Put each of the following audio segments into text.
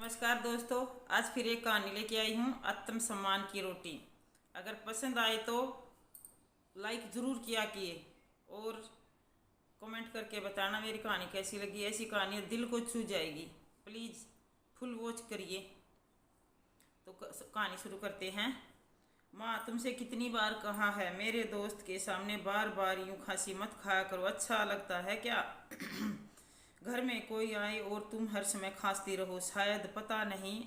नमस्कार दोस्तों, आज फिर एक कहानी लेके आई हूँ, आत्मसम्मान की रोटी। अगर पसंद आए तो लाइक ज़रूर किया किए और कमेंट करके बताना मेरी कहानी कैसी लगी। ऐसी कहानी दिल को छू जाएगी। प्लीज़ फुल वॉच करिए। तो कहानी शुरू करते हैं। माँ, तुमसे कितनी बार कहा है मेरे दोस्त के सामने बार बार यूँ खांसी मत खाया करो, अच्छा लगता है क्या? घर में कोई आए और तुम हर समय खांसती रहो, शायद पता नहीं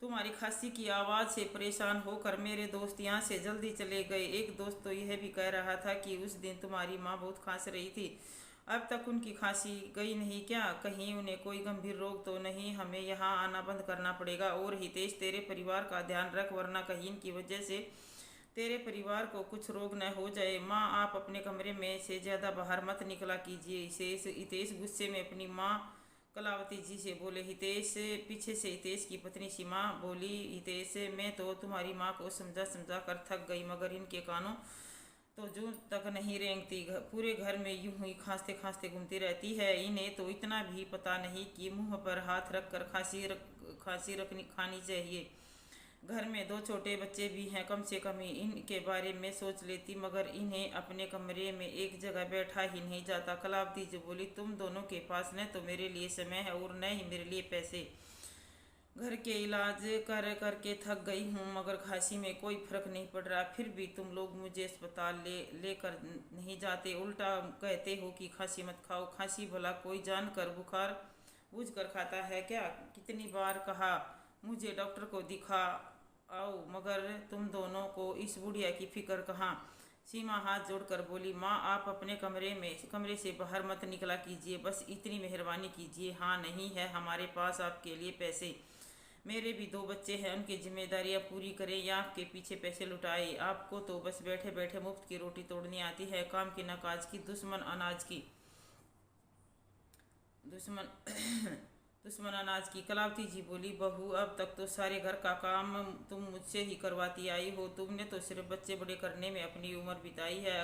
तुम्हारी खांसी की आवाज़ से परेशान होकर मेरे दोस्त यहाँ से जल्दी चले गए। एक दोस्त तो यह भी कह रहा था कि उस दिन तुम्हारी माँ बहुत खांस रही थी, अब तक उनकी खांसी गई नहीं क्या? कहीं उन्हें कोई गंभीर रोग तो नहीं? हमें यहाँ आना बंद करना पड़ेगा। और हितेश, तेरे परिवार का ध्यान रख, वरना कहीं इनकी वजह से तेरे परिवार को कुछ रोग न हो जाए। माँ, आप अपने कमरे में से ज़्यादा बाहर मत निकला कीजिए। हितेश गुस्से में अपनी माँ कलावती जी से बोले। हितेश पीछे से हितेश की पत्नी सीमा बोली, हितेश, मैं तो तुम्हारी माँ को समझा समझा कर थक गई, मगर इनके कानों तो जूं तक नहीं रेंगती। पूरे घर में यूं ही खांसते खांसते घूमती रहती है। इन्हें तो इतना भी पता नहीं कि मुंह पर हाथ रख कर खांसी रखनी खानी चाहिए। घर में दो छोटे बच्चे भी हैं, कम से कम इनके बारे में सोच लेती, मगर इन्हें अपने कमरे में एक जगह बैठा ही नहीं जाता। कलावती जी बोली, तुम दोनों के पास न तो मेरे लिए समय है और न ही मेरे लिए पैसे। घर के इलाज कर करके थक गई हूँ, मगर खांसी में कोई फर्क नहीं पड़ रहा। फिर भी तुम लोग मुझे अस्पताल लेकर नहीं जाते, उल्टा कहते हो कि खांसी मत खाओ। खांसी भला कोई जानकर बुखार बूझ कर खाता है क्या? कितनी बार कहा मुझे डॉक्टर को दिखा आओ, मगर तुम दोनों को इस बुढ़िया की फिक्र कहाँ? सीमा हाथ जोड़कर बोली, माँ, आप अपने कमरे से बाहर मत निकला कीजिए, बस इतनी मेहरबानी कीजिए। हाँ, नहीं है हमारे पास आपके लिए पैसे। मेरे भी दो बच्चे हैं, उनकी जिम्मेदारियां पूरी करें या आपके पीछे पैसे लुटाए? आपको तो बस बैठे बैठे मुफ्त की रोटी तोड़नी आती है, काम की न काज की। दुश्मन अनाज की दुश्मन दुश्मन अनाज की। कलावती जी बोली, बहू, अब तक तो सारे घर का काम तुम मुझसे ही करवाती आई हो। तुमने तो सिर्फ बच्चे बड़े करने में अपनी उम्र बिताई है,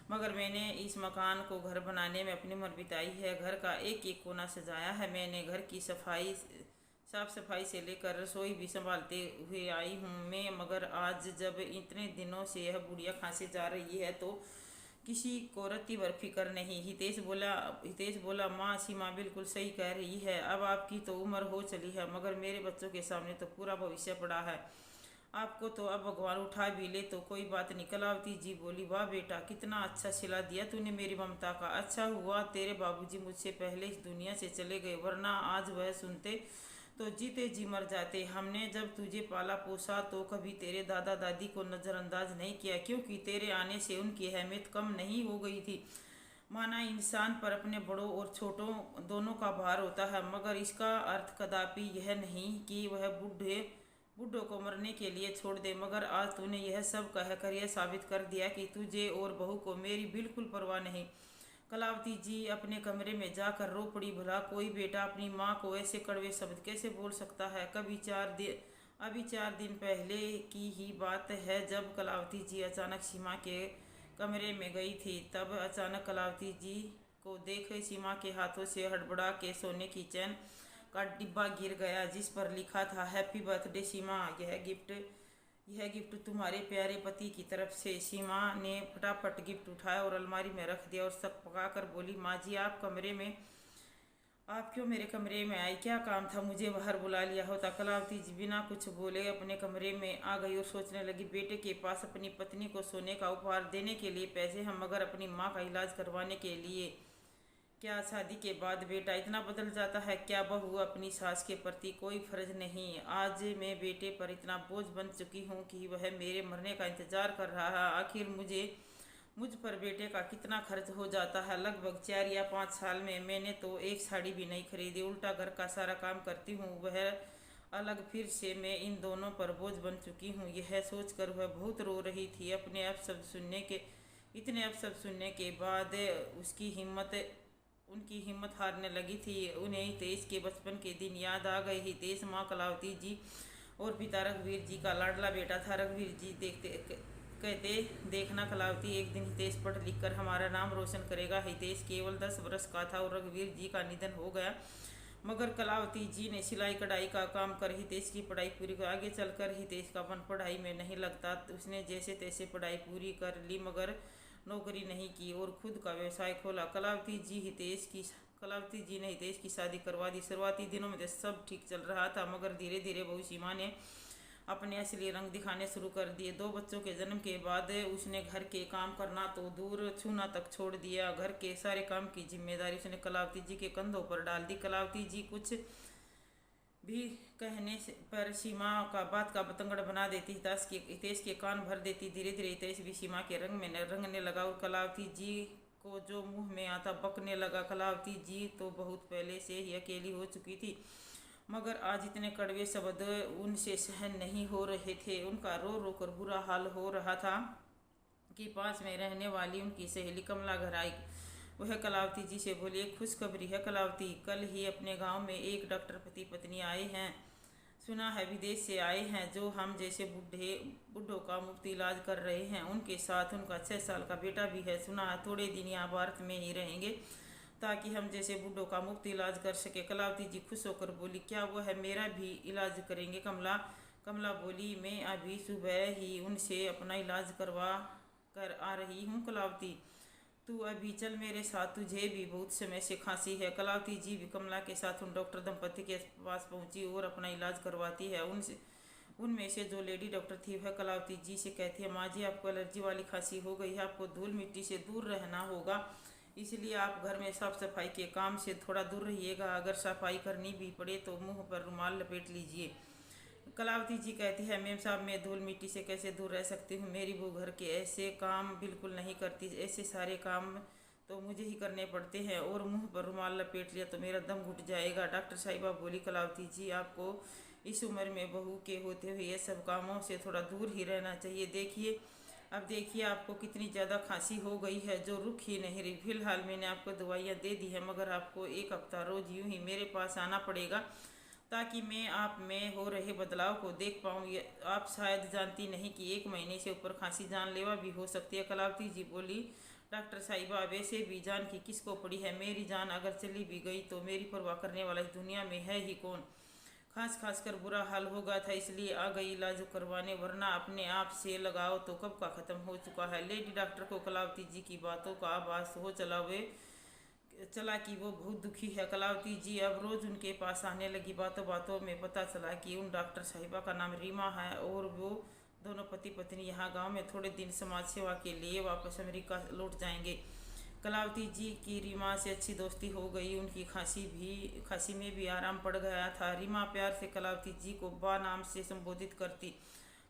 मगर मैंने इस मकान को घर बनाने में अपनी उम्र बिताई है। घर का एक एक कोना सजाया है मैंने, घर की साफ सफाई से लेकर रसोई भी संभालते हुए आई हूँ मैं। मगर आज जब इतने दिनों से यह बुढ़िया खांसे जा रही है तो किसी को रत्ती भर फिक्र नहीं। हितेश बोला, माँ, सीमा बिल्कुल सही कह रही है। अब आपकी तो उम्र हो चली है, मगर मेरे बच्चों के सामने तो पूरा भविष्य पड़ा है। आपको तो अब भगवान उठा भी ले तो कोई बात नहीं। कलावती जी बोली, वाह बेटा, कितना अच्छा सिला दिया तूने मेरी ममता का। अच्छा हुआ तेरे बाबूजी मुझसे पहले इस दुनिया से चले गए, वरना आज वह सुनते तो जीते जी मर जाते। हमने जब तुझे पाला पोसा तो कभी तेरे दादा दादी को नज़रअंदाज नहीं किया, क्योंकि तेरे आने से उनकी अहमियत कम नहीं हो गई थी। माना इंसान पर अपने बड़ों और छोटों दोनों का भार होता है, मगर इसका अर्थ कदापि यह नहीं कि वह बूढ़ों को मरने के लिए छोड़ दे। मगर आज तूने यह सब कहकर यह साबित कर दिया कि तुझे और बहू को मेरी बिल्कुल परवाह नहीं। कलावती जी अपने कमरे में जाकर रो पड़ी। भला कोई बेटा अपनी माँ को ऐसे कड़वे शब्द कैसे बोल सकता है? अभी 4 दिन पहले की ही बात है, जब कलावती जी अचानक सीमा के कमरे में गई थी। तब अचानक कलावती जी को देख सीमा के हाथों से हड़बड़ा के सोने की चैन का डिब्बा गिर गया, जिस पर लिखा था, हैप्पी बर्थडे सीमा, यह गिफ्ट तुम्हारे प्यारे पति की तरफ से। सीमा ने फटाफट गिफ्ट उठाया और अलमारी में रख दिया और सक पकाकर बोली, माँ जी, आप क्यों मेरे कमरे में आई? क्या काम था? मुझे बाहर बुला लिया होता। कलावती जी बिना कुछ बोले अपने कमरे में आ गई और सोचने लगी, बेटे के पास अपनी पत्नी को सोने का उपहार देने के लिए पैसे हैं, मगर अपनी माँ का इलाज करवाने के लिए क्या? शादी के बाद बेटा इतना बदल जाता है क्या? बहू, अपनी सास के प्रति कोई फर्ज नहीं। आज मैं बेटे पर इतना बोझ बन चुकी हूँ कि वह मेरे मरने का इंतजार कर रहा है। आखिर मुझ पर बेटे का कितना खर्च हो जाता है? लगभग 4 या 5 साल में मैंने तो एक साड़ी भी नहीं खरीदी, उल्टा घर का सारा काम करती हूँ वह अलग। फिर से मैं इन दोनों पर बोझ बन चुकी हूँ। यह सोचकर वह बहुत रो रही थी। इतने अपशब्द सुनने के बाद उनकी हिम्मत हारने लगी थी। उन्हें हितेश के बचपन के दिन याद आ गए। हितेश माँ कलावती जी और पिता रघुवीर जी का लाडला बेटा था। रघुवीर जी कहते, देखना कलावती, एक दिन हितेश पढ़ लिख कर हमारा नाम रोशन करेगा। हितेश केवल 10 वर्ष का था और रघुवीर जी का निधन हो गया। मगर कलावती जी ने सिलाई कढ़ाई का काम कर हितेश की पढ़ाई पूरी कर आगे चलकर हितेश का मन पढ़ाई में नहीं लगता। उसने जैसे तैसे पढ़ाई पूरी कर ली मगर नौकरी नहीं की और खुद का व्यवसाय खोला। कलावती जी ने हितेश की शादी करवा दी। शुरुआती दिनों में तो सब ठीक चल रहा था मगर धीरे धीरे बहू सीमा ने अपने असली रंग दिखाने शुरू कर दिए। 2 बच्चों के जन्म के बाद उसने घर के काम करना तो दूर छूना तक छोड़ दिया। घर के सारे काम की जिम्मेदारी उसने कलावती जी के कंधों पर डाल दी। कलावती जी कुछ भी पर सीमा का बात का बतंगड़ बना देती। हितेश के कान भर देती। धीरे धीरे हितेश भी सीमा के रंग में रंगने लगा और कलावती जी को जो मुंह में आता बकने लगा। कलावती जी तो बहुत पहले से ही अकेली हो चुकी थी मगर आज इतने कड़वे शब्द उनसे सहन नहीं हो रहे थे। उनका रो रो कर बुरा हाल हो रहा था कि पास में रहने वाली उनकी सहेली कमला घर आई। वह कलावती जी से बोली, एक खुशखबरी है कलावती, कल ही अपने गांव में एक डॉक्टर पति पत्नी आए हैं। सुना है विदेश से आए हैं जो हम जैसे बूढ़ों का मुफ्त इलाज कर रहे हैं। उनके साथ उनका 6 साल का बेटा भी है। सुना है थोड़े दिन यहाँ भारत में ही रहेंगे ताकि हम जैसे बूढ़ों का मुफ्त इलाज कर सके। कलावती जी खुश होकर बोली, क्या वो है मेरा भी इलाज करेंगे? कमला बोली, मैं अभी सुबह ही उनसे अपना इलाज करवा कर आ रही हूँ। कलावती तू अभी चल मेरे साथ, तुझे भी बहुत समय से खांसी है। कलावती जी भी कमला के साथ उन डॉक्टर दंपति के पास पहुंची और अपना इलाज करवाती है। उनमें से जो लेडी डॉक्टर थी वह कलावती जी से कहती है, माँ जी आपको एलर्जी वाली खांसी हो गई है, आपको धूल मिट्टी से दूर रहना होगा, इसलिए आप घर में साफ सफाई के काम से थोड़ा दूर रहिएगा। अगर सफाई करनी भी पड़े तो मुंह पर रुमाल लपेट लीजिए। कलावती जी कहती है, मेम साहब मैं धूल मिट्टी से कैसे दूर रह सकती हूँ, मेरी बहू घर के ऐसे काम बिल्कुल नहीं करती, ऐसे सारे काम तो मुझे ही करने पड़ते हैं और मुंह पर रुमाल लपेट लिया तो मेरा दम घुट जाएगा। डॉक्टर साहिबा बोली, कलावती जी आपको इस उम्र में बहू के होते हुए ये सब कामों से थोड़ा दूर ही रहना चाहिए। अब देखिए आपको कितनी ज़्यादा खांसी हो गई है जो रुक ही नहीं रही। फिलहाल मैंने आपको दवाइयाँ दे दी है मगर आपको 1 हफ्ता रोज यूं ही मेरे पास आना पड़ेगा ताकि मैं आप में हो रहे बदलाव को देख पाऊँ। आप शायद जानती नहीं कि 1 महीने से ऊपर खांसी जानलेवा भी हो सकती है। कलावती जी बोली, डॉक्टर साहिबा वैसे भी जान की किसको पड़ी है, मेरी जान अगर चली भी गई तो मेरी परवाह करने वाला इस दुनिया में है ही कौन। खास कर बुरा हाल हो गया था इसलिए आ गई इलाज करवाने, वरना अपने आप से लगाओ तो कब का ख़त्म हो चुका है। लेडी डॉक्टर को कलावती जी की बातों का आभास हो चला कि वो बहुत दुखी है। कलावती जी अब रोज़ उनके पास आने लगी। बातों बातों में पता चला कि उन डॉक्टर साहिबा का नाम रीमा है और वो दोनों पति पत्नी यहाँ गांव में थोड़े दिन समाज सेवा के लिए वापस अमेरिका लौट जाएंगे। कलावती जी की रीमा से अच्छी दोस्ती हो गई। उनकी खांसी में भी आराम पड़ गया था। रीमा प्यार से कलावती जी को बा नाम से संबोधित करती।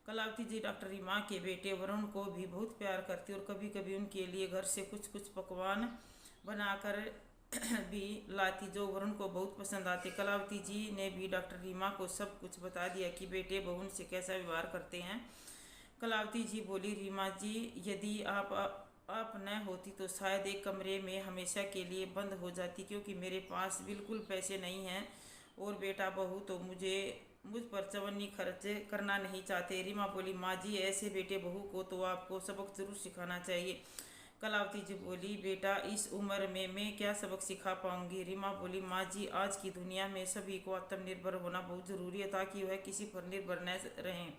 कलावती जी डॉक्टर रीमा के बेटे वरुण को भी बहुत प्यार करती और कभी कभी उनके लिए घर से कुछ पकवान बनाकर भी लाती जो वरुण को बहुत पसंद आते। कलावती जी ने भी डॉक्टर रीमा को सब कुछ बता दिया कि बेटे बहू उनसे कैसा व्यवहार करते हैं। कलावती जी बोली, रीमा जी यदि आप न होती तो शायद एक कमरे में हमेशा के लिए बंद हो जाती, क्योंकि मेरे पास बिल्कुल पैसे नहीं हैं और बेटा बहू तो मुझ पर चवन्नी खर्च करना नहीं चाहते। रीमा बोली, माँ जी ऐसे बेटे बहू को तो आपको सबक जरूर सिखाना चाहिए। कलावती जी बोली, बेटा इस उम्र में मैं क्या सबक सिखा पाऊंगी। रीमा बोली, माँ जी आज की दुनिया में सभी को आत्मनिर्भर होना बहुत ज़रूरी है ताकि वह किसी पर निर्भर न रहें।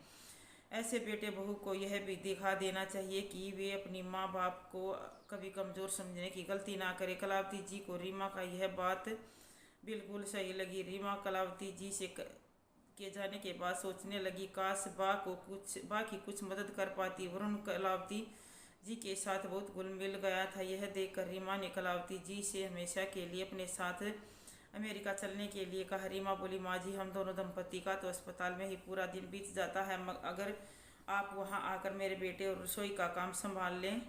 ऐसे बेटे बहू को यह भी दिखा देना चाहिए कि वे अपनी माँ बाप को कभी कमज़ोर समझने की गलती ना करे। कलावती जी को रीमा का यह बात बिल्कुल सही लगी। रीमा कलावती जी से के जाने के बाद सोचने लगी, काश बा की कुछ मदद कर पाती। वरुण कलावती जी के साथ बहुत घुल मिल गया था। यह देखकर रीमा ने कलावती जी से हमेशा के लिए अपने साथ अमेरिका चलने के लिए कहा। रीमा बोली, माँ जी हम दोनों दंपति का तो अस्पताल में ही पूरा दिन बीत जाता है, अगर आप वहाँ आकर मेरे बेटे और रसोई का काम संभाल लें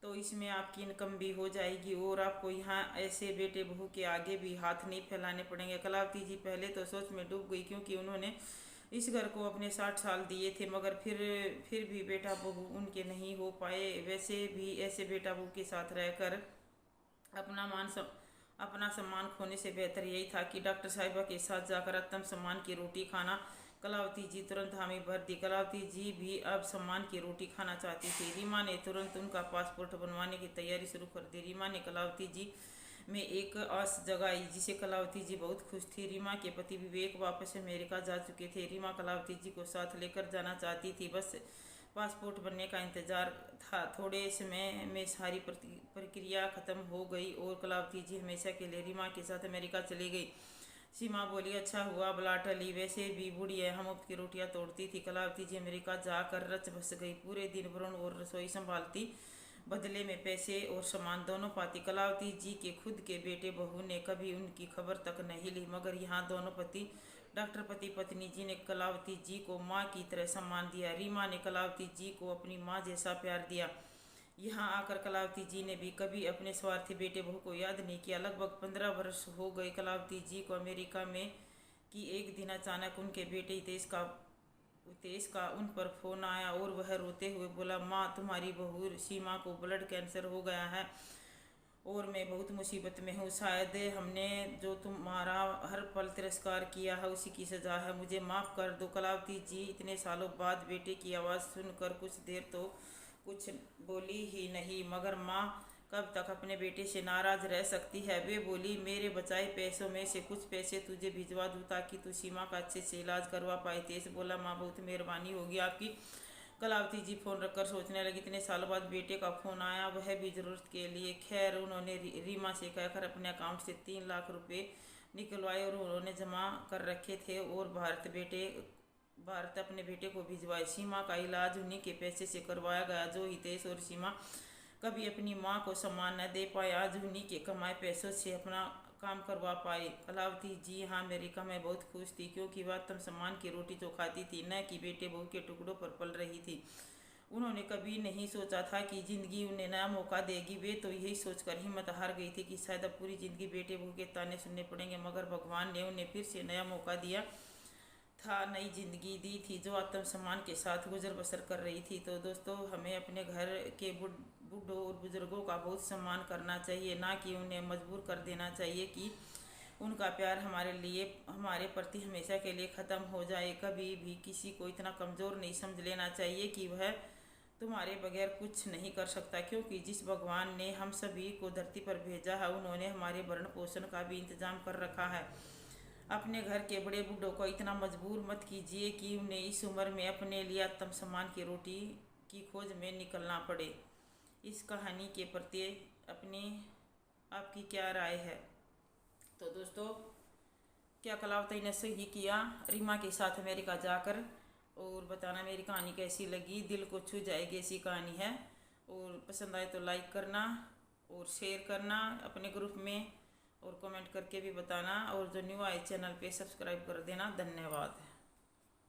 तो इसमें आपकी इनकम भी हो जाएगी और आपको यहाँ ऐसे बेटे बहू के आगे भी हाथ नहीं फैलाने पड़ेंगे। कलावती जी पहले तो सोच में डूब गई क्योंकि उन्होंने इस घर को अपने 60 साल दिए थे मगर फिर भी बेटा बहू उनके नहीं हो पाए। वैसे भी ऐसे बेटा बहू के साथ रहकर अपना सम्मान खोने से बेहतर यही था कि डॉक्टर साहिबा के साथ जाकर आत्म सम्मान की रोटी खाना। कलावती जी तुरंत हामी भर दी। कलावती जी भी अब सम्मान की रोटी खाना चाहती थी। रीमा ने तुरंत उनका पासपोर्ट बनवाने की तैयारी शुरू कर दी। रीमा ने कलावती जी में एक आस जगाई, जिसे कलावती जी बहुत खुश थी। रीमा के पति विवेक वापस अमेरिका जा चुके थे। रीमा कलावती जी को साथ लेकर जाना चाहती थी, बस पासपोर्ट बनने का इंतजार था। थोड़े समय में सारी प्रक्रिया खत्म हो गई और कलावती जी हमेशा के लिए रीमा के साथ अमेरिका चली गई। सीमा बोली, अच्छा हुआ बुला टली, वैसे भी बुढ़िया हम मुफ्त की रोटियां तोड़ती थी। कलावती जी अमेरिका जाकर रच बस गई। पूरे दिन वरुण और रसोई संभालती, बदले में पैसे और सामान दोनों पाती। कलावती जी के खुद के बेटे बहू ने कभी उनकी खबर तक नहीं ली, मगर यहाँ दोनों डॉक्टर पति पत्नी जी ने कलावती जी को माँ की तरह सम्मान दिया। रीमा ने कलावती जी को अपनी माँ जैसा प्यार दिया। यहाँ आकर कलावती जी ने भी कभी अपने स्वार्थी बेटे बहू को याद नहीं किया। लगभग 15 वर्ष हो गए कलावती जी को अमेरिका में कि एक दिन अचानक उनके बेटे हितेश का उन पर फोन आया और वह रोते हुए बोला, माँ तुम्हारी बहू सीमा को ब्लड कैंसर हो गया है और मैं बहुत मुसीबत में हूँ। शायद हमने जो तुम्हारा हर पल तिरस्कार किया है उसी की सजा है, मुझे माफ़ कर दो। कलावती जी इतने सालों बाद बेटे की आवाज़ सुनकर कुछ देर तो कुछ बोली ही नहीं, मगर माँ कब तक अपने बेटे से नाराज़ रह सकती है। वे बोली, मेरे बचाए पैसों में से कुछ पैसे तुझे भिजवा दूँ ताकि तू सीमा का अच्छे से इलाज करवा पाए। तेज बोला, माँ बहुत मेहरबानी होगी आपकी। कलावती जी फोन रखकर सोचने लगी, इतने साल बाद बेटे का फोन आया, वह भी ज़रूरत के लिए। खैर उन्होंने रीमा से कहकर अपने अकाउंट से 3 लाख रुपए निकलवाए और उन्होंने जमा कर रखे थे और भारत अपने बेटे को भिजवाए। सीमा का इलाज उन्हीं के पैसे से करवाया गया जो हितेश और सीमा कभी अपनी माँ को सम्मान न दे पाए, आज उन्हीं के कमाए पैसों से अपना काम करवा पाए। कलावती जी यहाँ अमेरिका में बहुत खुश थी, क्योंकि वह आत्म सम्मान की रोटी तो खाती थी, न कि बेटे बहू के टुकड़ों पर पल रही थी। उन्होंने कभी नहीं सोचा था कि जिंदगी उन्हें नया मौका देगी। वे तो यही सोचकर हिम्मत हार गई थी कि शायद अब पूरी जिंदगी बेटे बहू के ताने सुनने पड़ेंगे, मगर भगवान ने उन्हें फिर से नया मौका दिया था, नई जिंदगी दी थी जो आत्मसम्मान के साथ गुजर बसर कर रही थी। तो दोस्तों, हमें अपने घर के बूढ़ों और बुजुर्गों का बहुत सम्मान करना चाहिए, ना कि उन्हें मजबूर कर देना चाहिए कि उनका प्यार हमारे प्रति हमेशा के लिए ख़त्म हो जाए। कभी भी किसी को इतना कमज़ोर नहीं समझ लेना चाहिए कि वह तुम्हारे बगैर कुछ नहीं कर सकता, क्योंकि जिस भगवान ने हम सभी को धरती पर भेजा है उन्होंने हमारे भरण पोषण का भी इंतजाम कर रखा है। अपने घर के बड़े बूढ़ों को इतना मजबूर मत कीजिए कि उन्हें इस उम्र में अपने लिए आत्मसम्मान की रोटी की खोज में निकलना पड़े। इस कहानी के प्रति आपकी क्या राय है? तो दोस्तों, क्या कलावती ने सही किया रीमा के साथ अमेरिका जाकर? और बताना मेरी कहानी कैसी लगी, दिल को छू जाएगी ऐसी कहानी है। और पसंद आए तो लाइक करना और शेयर करना अपने ग्रुप में, और कमेंट करके भी बताना, और जो न्यू आए चैनल पे सब्सक्राइब कर देना। धन्यवाद।